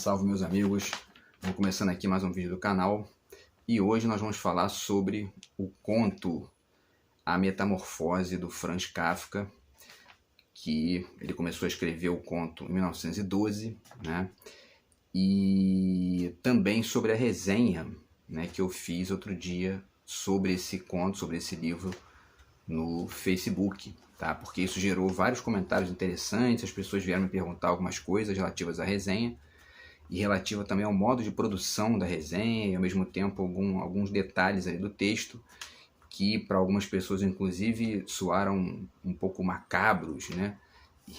Salve meus amigos, vamos começando aqui mais um vídeo do canal e hoje nós vamos falar sobre o conto A Metamorfose do Franz Kafka, que ele começou a escrever o conto em 1912, né? E também sobre a resenha, né, que eu fiz outro dia sobre esse conto, sobre esse livro no Facebook, tá? Porque isso gerou vários comentários interessantes, as pessoas vieram me perguntar algumas coisas relativas à resenha e relativa também ao modo de produção da resenha e ao mesmo tempo alguns detalhes ali do texto que para algumas pessoas inclusive soaram um pouco macabros, né?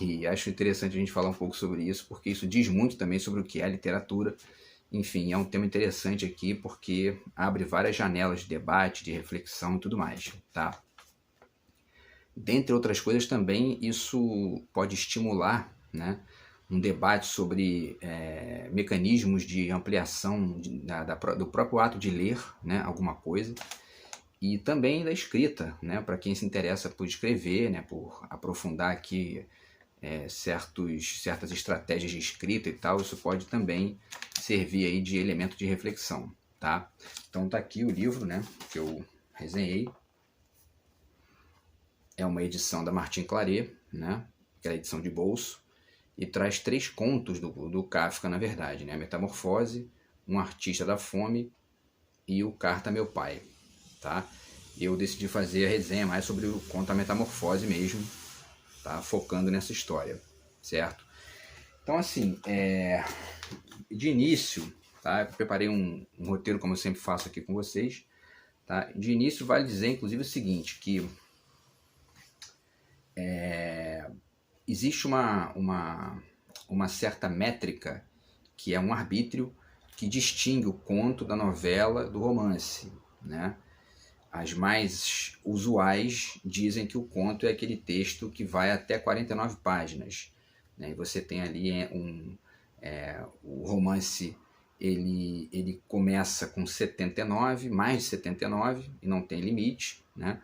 E acho interessante a gente falar um pouco sobre isso porque isso diz muito também sobre o que é a literatura. Enfim, é um tema interessante aqui porque abre várias janelas de debate, de reflexão e tudo mais, tá? Dentre outras coisas também isso pode estimular, né, um debate sobre mecanismos de ampliação do próprio ato de ler, né, alguma coisa, e também da escrita, né, para quem se interessa por escrever, né, por aprofundar aqui certas estratégias de escrita e tal, isso pode também servir aí de elemento de reflexão, tá? Então tá aqui o livro, né, que eu resenhei. É uma edição da Martin Claret, né, que é a edição de bolso, e traz 3 contos do Kafka, na verdade, né? A Metamorfose, Um Artista da Fome e o Carta a Meu Pai, tá? Eu decidi fazer a resenha mais sobre o conto A Metamorfose mesmo, tá? Focando nessa história, certo? Então, assim, de início, tá? Eu preparei um roteiro, como eu sempre faço aqui com vocês, tá? De início, vale dizer, inclusive, o seguinte, que existe uma certa métrica, que é um arbítrio, que distingue o conto da novela do romance, né? As mais usuais dizem que o conto é aquele texto que vai até 49 páginas, né? E você tem ali o romance, ele começa com 79, mais de 79, e não tem limite, né?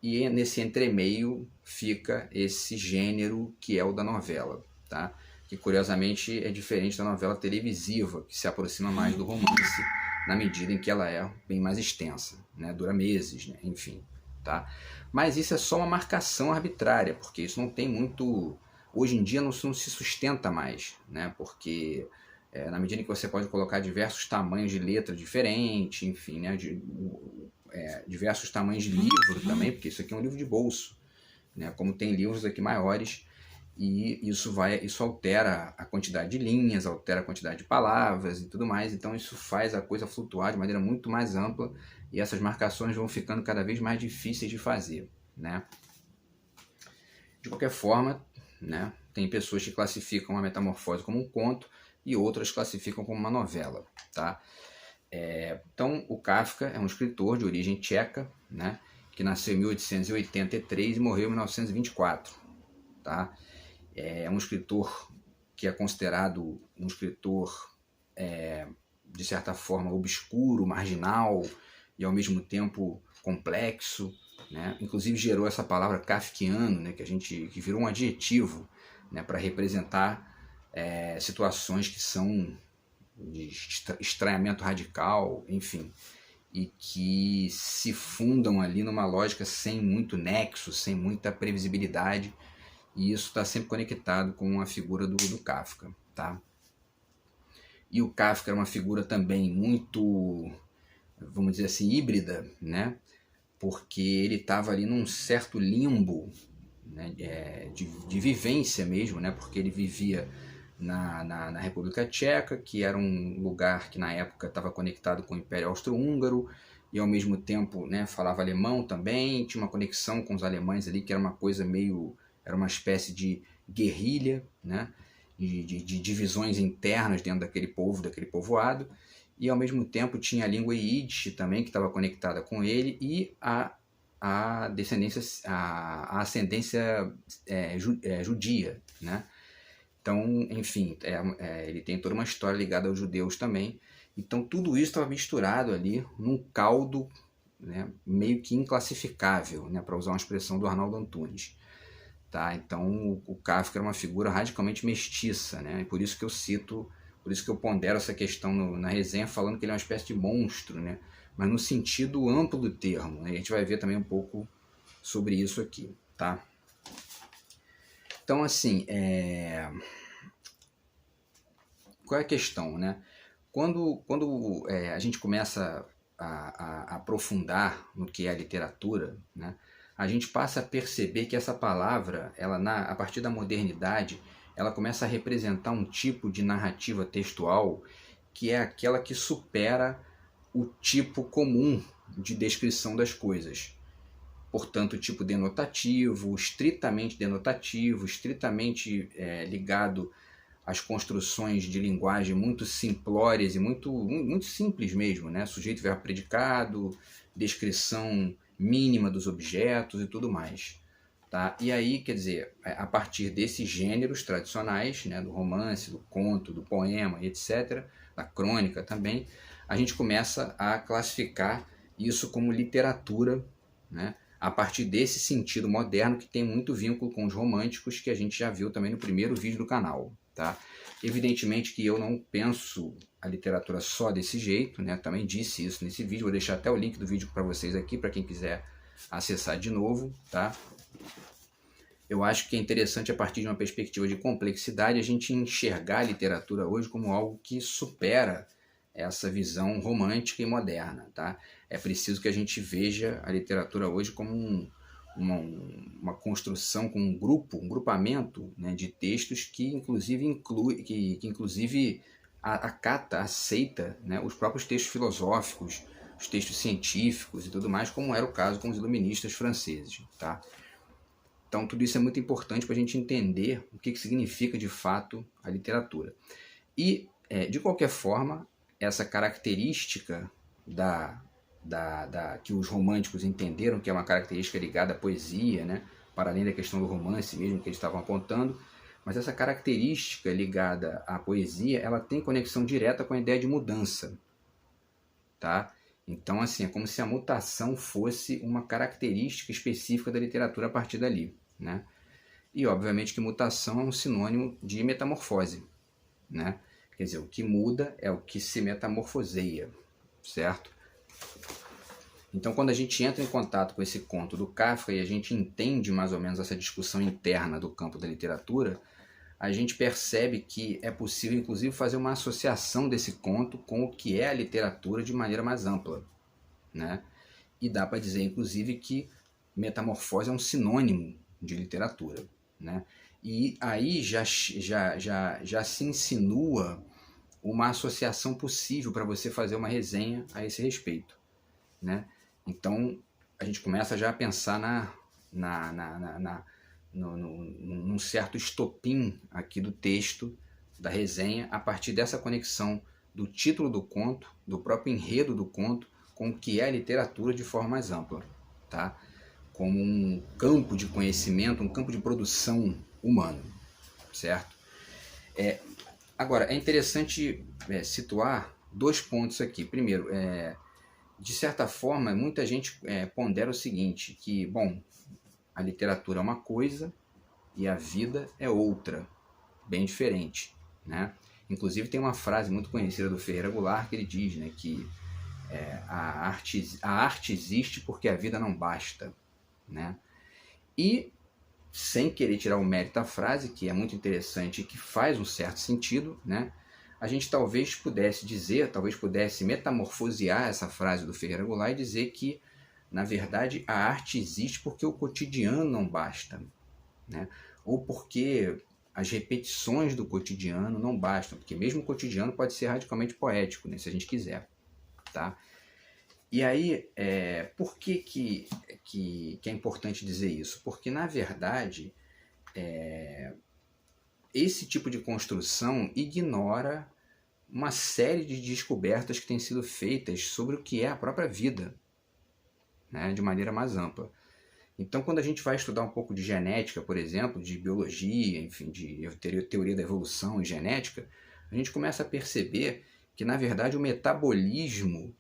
E nesse entremeio fica esse gênero que é o da novela, tá? Que curiosamente é diferente da novela televisiva, que se aproxima mais do romance, na medida em que ela é bem mais extensa, né? Dura meses, né? Enfim, tá? Mas isso é só uma marcação arbitrária, porque isso não tem muito... Hoje em dia não se sustenta mais, né? Porque na medida em que você pode colocar diversos tamanhos de letra diferentes, enfim, né? Diversos tamanhos de livro também, porque isso aqui é um livro de bolso, né? Como tem livros aqui maiores, e isso altera a quantidade de linhas, altera a quantidade de palavras e tudo mais, então isso faz a coisa flutuar de maneira muito mais ampla e essas marcações vão ficando cada vez mais difíceis de fazer, né? De qualquer forma, né, tem pessoas que classificam a Metamorfose como um conto e outras classificam como uma novela, tá? Então, o Kafka é um escritor de origem tcheca, né, que nasceu em 1883 e morreu em 1924. Tá? É um escritor que é considerado um escritor, de certa forma, obscuro, marginal e, ao mesmo tempo, complexo, né? Inclusive, gerou essa palavra kafkiano, né, que virou um adjetivo, né, para representar situações que são de estranhamento radical, enfim, e que se fundam ali numa lógica sem muito nexo, sem muita previsibilidade, e isso está sempre conectado com a figura do Kafka, tá? E o Kafka era uma figura também muito, vamos dizer assim, híbrida, né? Porque ele estava ali num certo limbo, né, de vivência mesmo, né? Porque ele vivia na República Tcheca, que era um lugar que na época estava conectado com o Império Austro-Húngaro, e ao mesmo tempo, né, falava alemão também, tinha uma conexão com os alemães ali, que era uma coisa meio... era uma espécie de guerrilha, né, de divisões internas dentro daquele povo, daquele povoado, e ao mesmo tempo tinha a língua Yiddish também, que estava conectada com ele, e a ascendência judia, né? Então, enfim, ele tem toda uma história ligada aos judeus também. Então, tudo isso estava misturado ali num caldo, né, meio que inclassificável, né, para usar uma expressão do Arnaldo Antunes. Tá? Então, o Kafka era uma figura radicalmente mestiça, né? E por isso que eu cito Por isso que eu pondero essa questão na resenha, falando que ele é uma espécie de monstro, né? Mas no sentido amplo do termo, né? A gente vai ver também um pouco sobre isso aqui, tá? Então, assim, qual é a questão, né? Quando a gente começa a aprofundar no que é a literatura, né? A gente passa a perceber que essa palavra, a partir da modernidade, ela começa a representar um tipo de narrativa textual que é aquela que supera o tipo comum de descrição das coisas. Portanto, o tipo denotativo, estritamente ligado às construções de linguagem muito simplórias e muito simples mesmo, né? Sujeito, verbo, predicado, descrição mínima dos objetos e tudo mais. Tá? E aí, quer dizer, a partir desses gêneros tradicionais, né, do romance, do conto, do poema, etc., da crônica também, a gente começa a classificar isso como literatura, né, a partir desse sentido moderno que tem muito vínculo com os românticos, que a gente já viu também no primeiro vídeo do canal. Tá? Evidentemente que eu não penso a literatura só desse jeito, né? Também disse isso nesse vídeo, vou deixar até o link do vídeo para vocês aqui, para quem quiser acessar de novo. Tá? Eu acho que é interessante, a partir de uma perspectiva de complexidade, a gente enxergar a literatura hoje como algo que supera essa visão romântica e moderna. Tá? É preciso que a gente veja a literatura hoje como uma construção, com um grupamento, né, de textos que inclusive acata, aceita, né, os próprios textos filosóficos, os textos científicos e tudo mais, como era o caso com os iluministas franceses. Tá? Então, tudo isso é muito importante para a gente entender o que significa, de fato, a literatura. E, de qualquer forma, essa característica que os românticos entenderam, que é uma característica ligada à poesia, né? Para além da questão do romance mesmo que eles estavam apontando, mas essa característica ligada à poesia, ela tem conexão direta com a ideia de mudança. Tá? Então, assim, é como se a mutação fosse uma característica específica da literatura a partir dali. Né? E obviamente que mutação é um sinônimo de metamorfose, né? Quer dizer, o que muda é o que se metamorfoseia, certo? Então, quando a gente entra em contato com esse conto do Kafka e a gente entende mais ou menos essa discussão interna do campo da literatura, a gente percebe que é possível, inclusive, fazer uma associação desse conto com o que é a literatura de maneira mais ampla, né? E dá para dizer, inclusive, que metamorfose é um sinônimo de literatura, né? E aí já se insinua uma associação possível para você fazer uma resenha a esse respeito, né? Então a gente começa já a pensar num certo estopim aqui do texto da resenha, a partir dessa conexão do título do conto, do próprio enredo do conto, com o que é a literatura de forma mais ampla, tá? Como um campo de conhecimento, um campo de produção humano, certo? Agora, é interessante situar dois pontos aqui. Primeiro, de certa forma, muita gente pondera o seguinte, que, bom, a literatura é uma coisa e a vida é outra, bem diferente, né? Inclusive tem uma frase muito conhecida do Ferreira Goulart que ele diz, né, que a arte existe porque a vida não basta, né? E, sem querer tirar o mérito da frase, que é muito interessante e que faz um certo sentido, né? A gente talvez pudesse metamorfosear essa frase do Ferreira Goulart e dizer que, na verdade, a arte existe porque o cotidiano não basta, né? Ou porque as repetições do cotidiano não bastam, porque mesmo o cotidiano pode ser radicalmente poético, né, se a gente quiser. Tá? E aí, por que é importante dizer isso? Porque, na verdade, esse tipo de construção ignora uma série de descobertas que têm sido feitas sobre o que é a própria vida, né, de maneira mais ampla. Então, quando a gente vai estudar um pouco de genética, por exemplo, de biologia, enfim, de teoria da evolução e genética, a gente começa a perceber que, na verdade, o metabolismo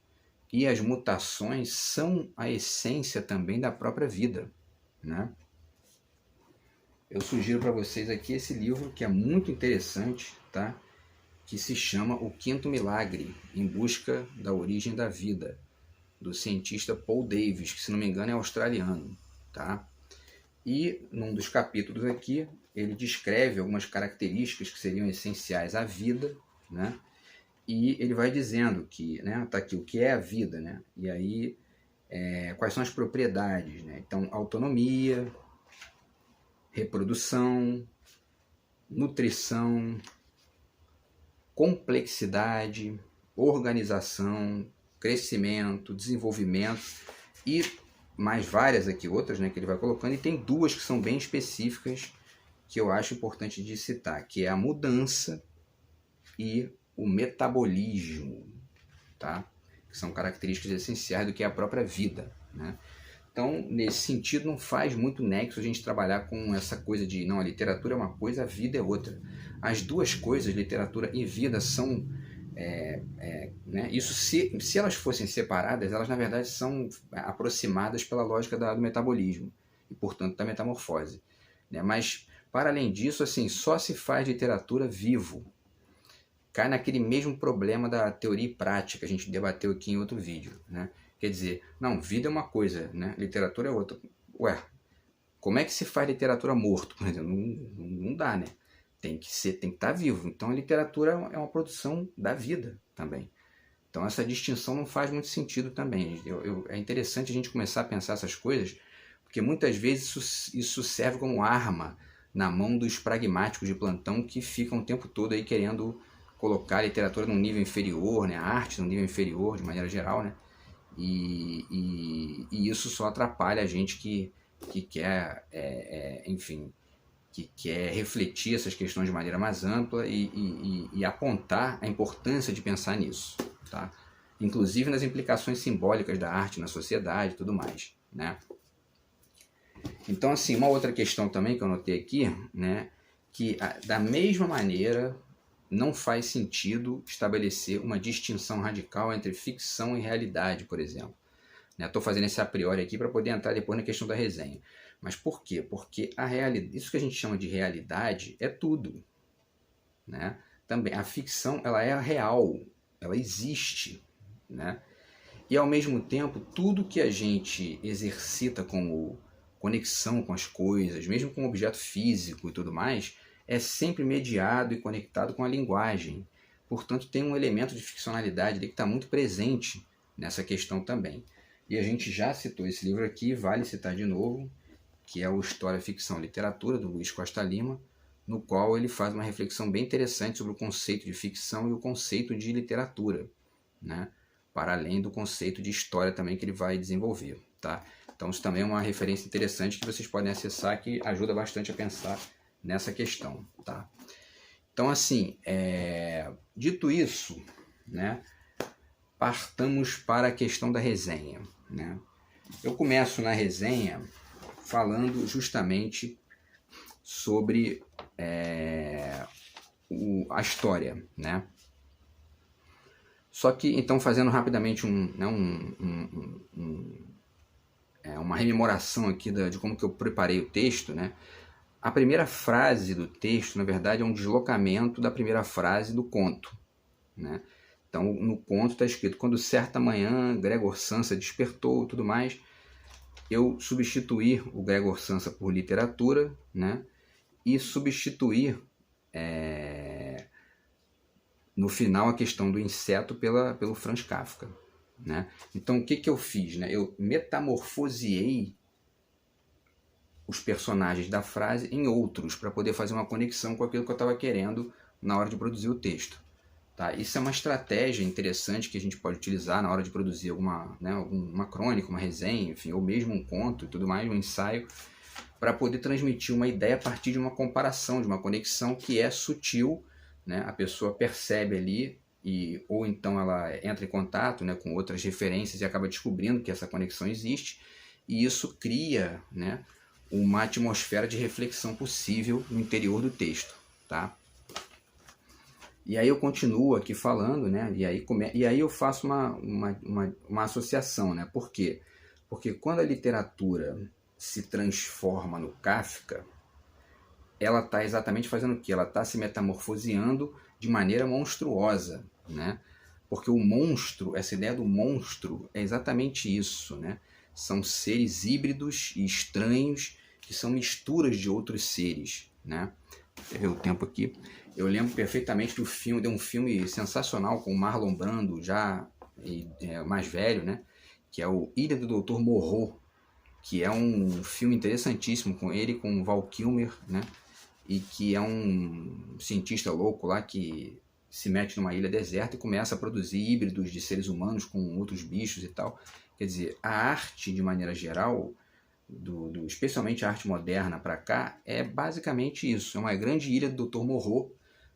e as mutações são a essência também da própria vida, né? Eu sugiro para vocês aqui esse livro, que é muito interessante, tá? que se chama O Quinto Milagre, Em Busca da Origem da Vida, do cientista Paul Davies, que, se não me engano, é australiano, tá? E, num dos capítulos aqui, ele descreve algumas características que seriam essenciais à vida, né? E ele vai dizendo que, né, tá aqui, o que é a vida, né? E aí, quais são as propriedades, né? Então, autonomia, reprodução, nutrição, complexidade, organização, crescimento, desenvolvimento e mais várias aqui, outras, né, que ele vai colocando, e tem duas que são bem específicas que eu acho importante de citar, que é a mudança e o metabolismo, tá? Que são características essenciais do que é a própria vida, né? Então, nesse sentido, não faz muito nexo a gente trabalhar com essa coisa de, não, a literatura é uma coisa, a vida é outra. As duas coisas, literatura e vida, são... né? Isso, se elas fossem separadas, elas, na verdade, são aproximadas pela lógica do metabolismo e, portanto, da metamorfose, né? Mas, para além disso, assim, só se faz literatura vivo. Cai naquele mesmo problema da teoria e prática que a gente debateu aqui em outro vídeo, né? Quer dizer, não, vida é uma coisa, né? Literatura é outra. Ué, como é que se faz literatura morto, por exemplo? Não dá, né? Tem que estar vivo. Então a literatura é uma produção da vida também. Então essa distinção não faz muito sentido também. É interessante a gente começar a pensar essas coisas, porque muitas vezes isso serve como arma na mão dos pragmáticos de plantão que ficam o tempo todo aí querendo colocar a literatura num nível inferior, né? A arte num nível inferior, de maneira geral, né? E isso só atrapalha a gente que quer, enfim, que quer refletir essas questões de maneira mais ampla e apontar a importância de pensar nisso, tá? Inclusive nas implicações simbólicas da arte na sociedade e tudo mais, né? Então, assim, uma outra questão também que eu notei aqui, né, que da mesma maneira não faz sentido estabelecer uma distinção radical entre ficção e realidade, por exemplo. Estou fazendo esse a priori aqui para poder entrar depois na questão da resenha. Mas por quê? Porque isso que a gente chama de realidade é tudo, né? Também a ficção, ela é real, ela existe, né? E ao mesmo tempo, tudo que a gente exercita como conexão com as coisas, mesmo com o objeto físico e tudo mais, é sempre mediado e conectado com a linguagem. Portanto, tem um elemento de ficcionalidade que está muito presente nessa questão também. E a gente já citou esse livro aqui, vale citar de novo, que é o História, Ficção e Literatura, do Luiz Costa Lima, no qual ele faz uma reflexão bem interessante sobre o conceito de ficção e o conceito de literatura, né? Para além do conceito de história também que ele vai desenvolver, tá? Então isso também é uma referência interessante que vocês podem acessar, que ajuda bastante a pensar nessa questão, tá? Então, assim, dito isso, né, partamos para a questão da resenha, né? Eu começo na resenha falando justamente sobre a história, né? Só que, então, fazendo rapidamente uma rememoração aqui de como que eu preparei o texto, né? A primeira frase do texto, na verdade, é um deslocamento da primeira frase do conto, né? Então, no conto está escrito: quando certa manhã Gregor Samsa despertou e tudo mais. Eu substituí o Gregor Samsa por literatura, né? E substituir no final a questão do inseto pelo Franz Kafka, né? Então, o que eu fiz, né? Eu metamorfoseei os personagens da frase em outros, para poder fazer uma conexão com aquilo que eu estava querendo na hora de produzir o texto, tá? Isso é uma estratégia interessante que a gente pode utilizar na hora de produzir uma crônica, uma resenha, enfim, ou mesmo um conto e tudo mais, um ensaio, para poder transmitir uma ideia a partir de uma comparação, de uma conexão que é sutil, né? A pessoa percebe ali, ou então ela entra em contato, né, com outras referências e acaba descobrindo que essa conexão existe, e isso cria, né, uma atmosfera de reflexão possível no interior do texto, tá? E aí eu continuo aqui falando, né? E aí eu faço uma associação, né? Por quê? Porque quando a literatura se transforma no Kafka, ela está exatamente fazendo o quê? Ela está se metamorfoseando de maneira monstruosa, né? Porque o monstro, essa ideia do monstro é exatamente isso, né? São seres híbridos e estranhos que são misturas de outros seres, né? Deixa eu ver o tempo aqui. Eu lembro perfeitamente do filme, de um filme sensacional com o Marlon Brando, já mais velho, né? Que é o Ilha do Dr. Moreau, que é um filme interessantíssimo com ele, com o Val Kilmer, né? E que é um cientista louco lá que se mete numa ilha deserta e começa a produzir híbridos de seres humanos com outros bichos e tal. Quer dizer, a arte, de maneira geral, especialmente a arte moderna para cá, é basicamente isso. É uma grande ilha do Dr. Moreau,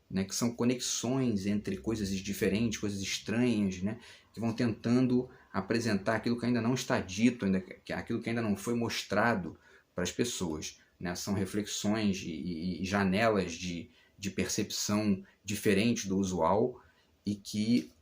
né, que são conexões entre coisas diferentes, coisas estranhas, né, que vão tentando apresentar aquilo que ainda não está dito, aquilo que ainda não foi mostrado para as pessoas, né? São reflexões e janelas de percepção diferentes do usual e que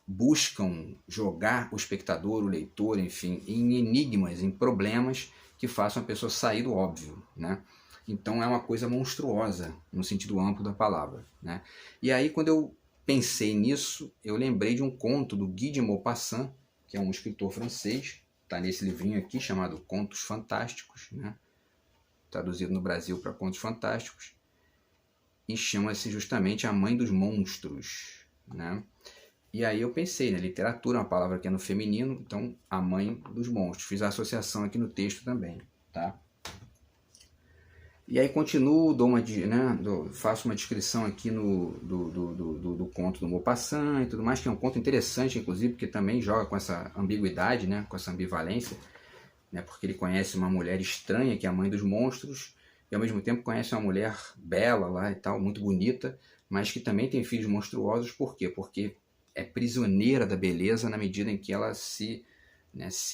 buscam jogar o espectador, o leitor, enfim, em enigmas, em problemas que façam a pessoa sair do óbvio, né? Então é uma coisa monstruosa, no sentido amplo da palavra, né? E aí, quando eu pensei nisso, eu lembrei de um conto do Guy de Maupassant, que é um escritor francês, está nesse livrinho aqui chamado Contos Fantásticos, né? Traduzido no Brasil para Contos Fantásticos, e chama-se justamente A Mãe dos Monstros, né? E aí eu pensei, né, literatura é uma palavra que é no feminino, então a mãe dos monstros. Fiz a associação aqui no texto também, tá? E aí continuo, faço uma descrição aqui do conto do Maupassant e tudo mais, que é um conto interessante, inclusive, porque também joga com essa ambiguidade, né, com essa ambivalência, né, porque ele conhece uma mulher estranha, que é a mãe dos monstros, e ao mesmo tempo conhece uma mulher bela lá e tal, muito bonita, mas que também tem filhos monstruosos. Por quê? Porque é prisioneira da beleza na medida em que ela se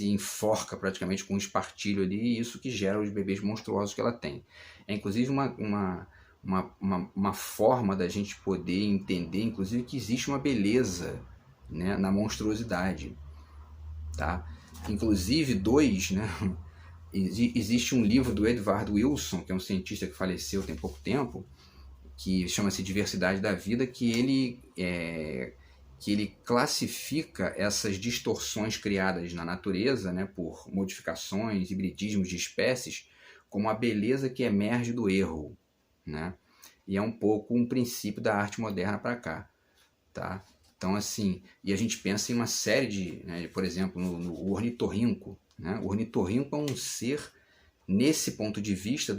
enforca praticamente com um espartilho ali, e isso que gera os bebês monstruosos que ela tem. É inclusive uma forma da gente poder entender, inclusive, que existe uma beleza, né, na monstruosidade, tá? Inclusive, existe um livro do Edward Wilson, que é um cientista que faleceu tem pouco tempo, que chama-se Diversidade da Vida, que ele classifica essas distorções criadas na natureza, né, por modificações, hibridismos de espécies, como a beleza que emerge do erro, né? E é um pouco um princípio da arte moderna para cá, tá? Então, assim, e a gente pensa em uma série de, né, por exemplo, no ornitorrinco, né? O ornitorrinco é um ser, nesse ponto de vista,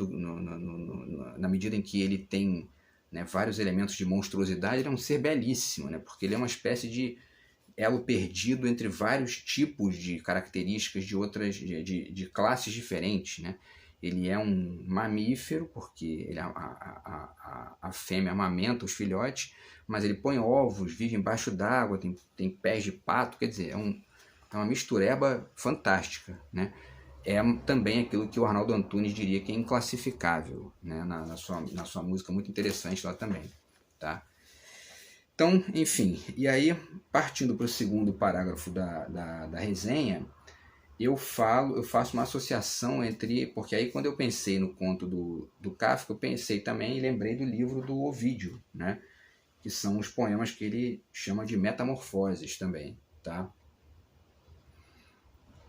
na medida em que ele tem, né, vários elementos de monstruosidade, ele é um ser belíssimo, né? Porque ele é uma espécie de elo perdido entre vários tipos de características de outras de classes diferentes, né? Ele é um mamífero, porque a fêmea amamenta os filhotes, mas ele põe ovos, vive embaixo d'água, tem pés de pato, quer dizer, é uma mistureba fantástica, né? É também aquilo que o Arnaldo Antunes diria que é inclassificável, né? na sua música muito interessante lá também, tá? Então, enfim, e aí, partindo para o segundo parágrafo da resenha, eu faço uma associação porque aí quando eu pensei no conto do Kafka, eu pensei também e lembrei do livro do Ovídio, né? Que são os poemas que ele chama de metamorfoses também, tá?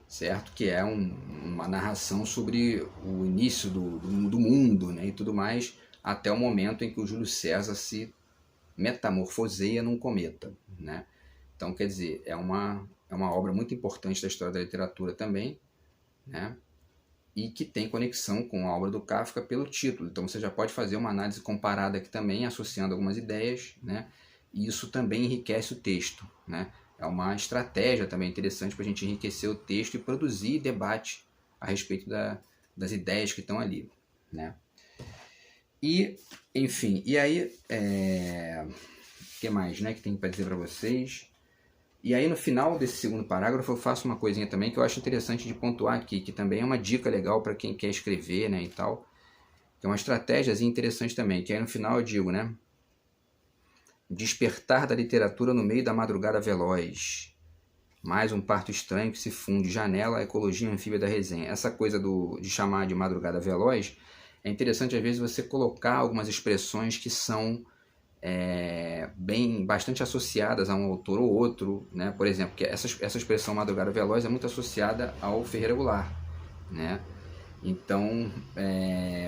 Certo? Que é uma narração sobre o início do mundo, né? E tudo mais, até o momento em que o Júlio César se metamorfoseia num cometa, né? Então, quer dizer, é uma obra muito importante da história da literatura também, né? E que tem conexão com a obra do Kafka pelo título. Então você já pode fazer uma análise comparada aqui também, associando algumas ideias, né? E isso também enriquece o texto, né? É uma estratégia também interessante para a gente enriquecer o texto e produzir debate a respeito das ideias que estão ali, né? E, enfim, e aí, o que mais, né, que tem para dizer para vocês? E aí no final desse segundo parágrafo eu faço uma coisinha também que eu acho interessante de pontuar aqui, que também é uma dica legal para quem quer escrever, né, e tal, que é uma estratégia interessante também, que aí no final eu digo, né, despertar da literatura no meio da madrugada veloz, mais um parto estranho que se funde, janela, ecologia anfíbia da resenha. Essa coisa de chamar de madrugada veloz, é interessante às vezes você colocar algumas expressões que são bastante associadas a um autor ou outro, né? Por exemplo, que essa expressão Madrugada Veloz é muito associada ao Ferreira Goulart, né? Então,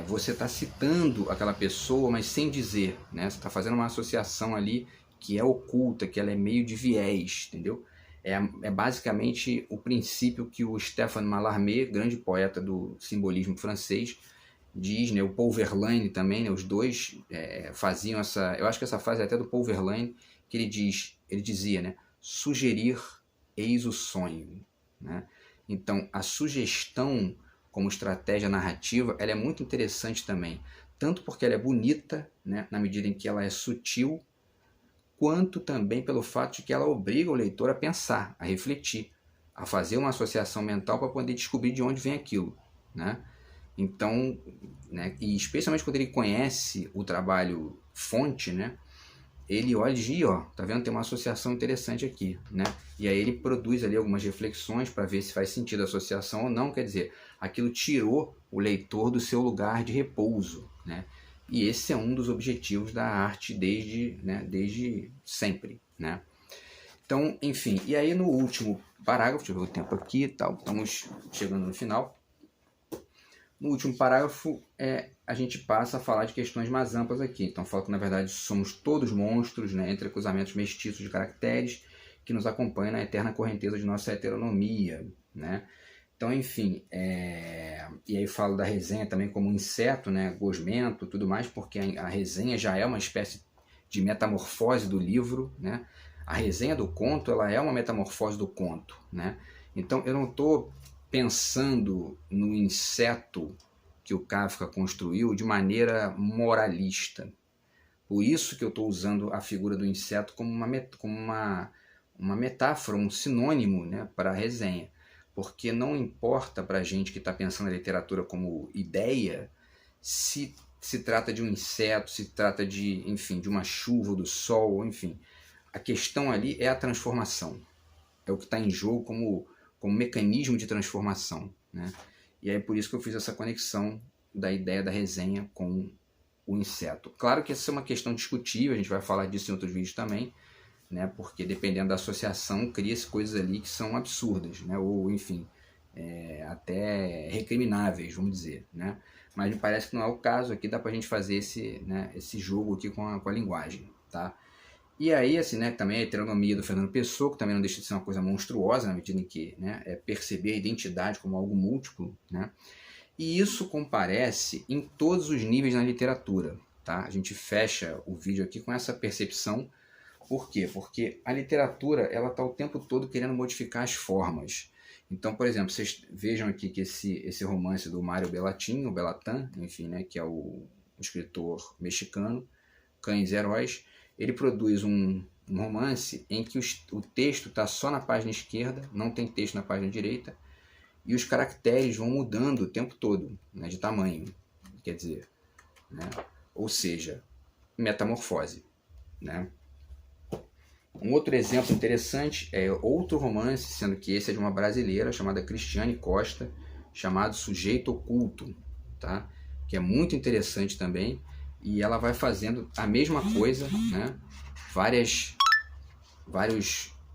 você está citando aquela pessoa, mas sem dizer, né? Você está fazendo uma associação ali que é oculta, que ela é meio de viés, entendeu? É basicamente o princípio que o Stéphane Mallarmé, grande poeta do simbolismo francês, diz, né? O Paul Verlaine também, né? Os dois faziam essa... Eu acho que essa frase é até do Paul Verlaine, que ele dizia, né? Sugerir, eis o sonho, né? Então, a sugestão como estratégia narrativa, ela é muito interessante também, tanto porque ela é bonita, né, na medida em que ela é sutil, quanto também pelo fato de que ela obriga o leitor a pensar, a refletir, a fazer uma associação mental para poder descobrir de onde vem aquilo, né? Então, né, e especialmente quando ele conhece o trabalho fonte, né, ele olha e diz, ó, tá vendo, tem uma associação interessante aqui, né? E aí ele produz ali algumas reflexões para ver se faz sentido a associação ou não, quer dizer, aquilo tirou o leitor do seu lugar de repouso, né? E esse é um dos objetivos da arte desde sempre, né? Então, enfim, e aí no último parágrafo, deixa eu ver o tempo aqui e tal, estamos chegando no final. No último parágrafo, a gente passa a falar de questões mais amplas aqui. Então, fala que, na verdade, somos todos monstros, né, entre cruzamentos mestiços de caracteres que nos acompanham na eterna correnteza de nossa heteronomia, né? Então, enfim, e aí falo da resenha também como inseto, né, gosmento, tudo mais, porque a resenha já é uma espécie de metamorfose do livro, né? A resenha do conto, ela é uma metamorfose do conto, né? Então, eu não estou pensando no inseto que o Kafka construiu de maneira moralista. Por isso que eu estou usando a figura do inseto como uma metáfora, um sinônimo, né, para a resenha. Porque não importa para a gente que está pensando a literatura como ideia se trata de um inseto, se trata de, enfim, de uma chuva, do sol, enfim. A questão ali é a transformação. É o que está em jogo como mecanismo de transformação, né? E aí por isso que eu fiz essa conexão da ideia da resenha com o inseto. Claro que essa é uma questão discutível, a gente vai falar disso em outros vídeos também, né? Porque dependendo da associação, cria-se coisas ali que são absurdas, né? Ou, enfim, até recrimináveis, vamos dizer, né? Mas me parece que não é o caso aqui, dá pra gente fazer esse jogo aqui com a linguagem, tá? E aí, assim, né, também a heteronomia do Fernando Pessoa, que também não deixa de ser uma coisa monstruosa, na medida em que, né, é perceber a identidade como algo múltiplo, né? E isso comparece em todos os níveis na literatura, tá? A gente fecha o vídeo aqui com essa percepção. Por quê? Porque a literatura, ela está o tempo todo querendo modificar as formas. Então, por exemplo, vocês vejam aqui que esse romance do Mário Bellatin, o Bellatán, enfim, né, que é o escritor mexicano, Cães Heróis, ele produz um romance em que o texto está só na página esquerda, não tem texto na página direita, e os caracteres vão mudando o tempo todo, né, de tamanho, quer dizer, né? Ou seja, metamorfose, né? Um outro exemplo interessante é outro romance, sendo que esse é de uma brasileira chamada Cristiane Costa, chamado Sujeito Oculto, tá? Que é muito interessante também, e ela vai fazendo a mesma coisa, né? Vários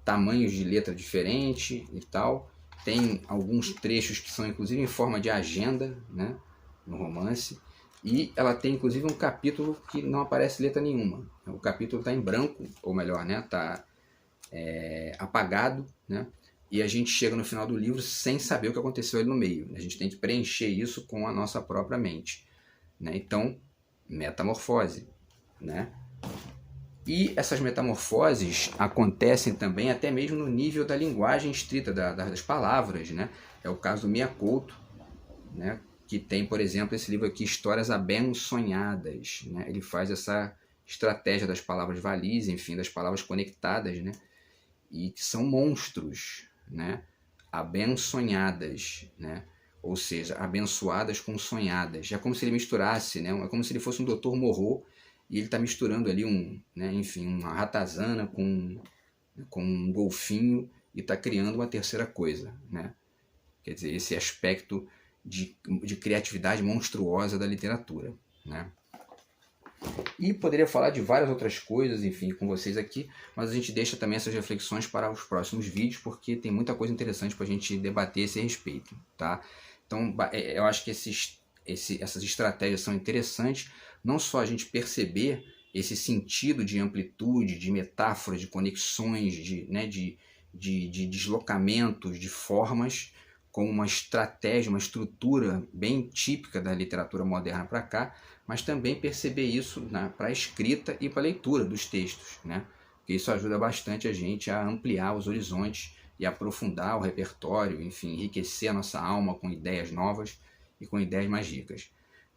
tamanhos de letra diferente e tal. Tem alguns trechos que são inclusive em forma de agenda, né, no romance. E ela tem inclusive um capítulo que não aparece letra nenhuma. O capítulo está em branco, ou melhor, né, está apagado, né? E a gente chega no final do livro sem saber o que aconteceu ali no meio. A gente tem que preencher isso com a nossa própria mente, né? Então, metamorfose, né? E essas metamorfoses acontecem também até mesmo no nível da linguagem estrita das palavras, né? É o caso do Mia Couto, né? Que tem, por exemplo, esse livro aqui, Histórias Abençonhadas, né? Ele faz essa estratégia das palavras valises, enfim, das palavras conectadas, né? E que são monstros, né? Abençonhadas, né? Ou seja, abençoadas com sonhadas. É como se ele misturasse, né? É como se ele fosse um Dr. Moreau e ele está misturando ali uma ratazana com um golfinho e está criando uma terceira coisa, né? Quer dizer, esse aspecto de criatividade monstruosa da literatura, né? E poderia falar de várias outras coisas, enfim, com vocês aqui, mas a gente deixa também essas reflexões para os próximos vídeos, porque tem muita coisa interessante para a gente debater a esse respeito, tá? Então, eu acho que essas estratégias são interessantes, não só a gente perceber esse sentido de amplitude, de metáfora, de conexões, de deslocamentos, de formas, como uma estratégia, uma estrutura bem típica da literatura moderna para cá, mas também perceber isso para a escrita e para a leitura dos textos, né? Porque isso ajuda bastante a gente a ampliar os horizontes e aprofundar o repertório, enfim, enriquecer a nossa alma com ideias novas e com ideias mais ricas.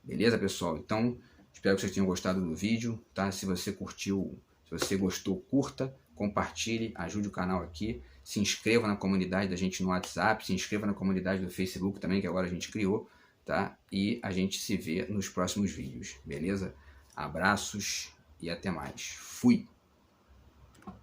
Beleza, pessoal? Então, espero que vocês tenham gostado do vídeo, tá? Se você curtiu, se você gostou, curta, compartilhe, ajude o canal aqui, se inscreva na comunidade da gente no WhatsApp, se inscreva na comunidade do Facebook também, que agora a gente criou, tá? E a gente se vê nos próximos vídeos, beleza? Abraços e até mais. Fui!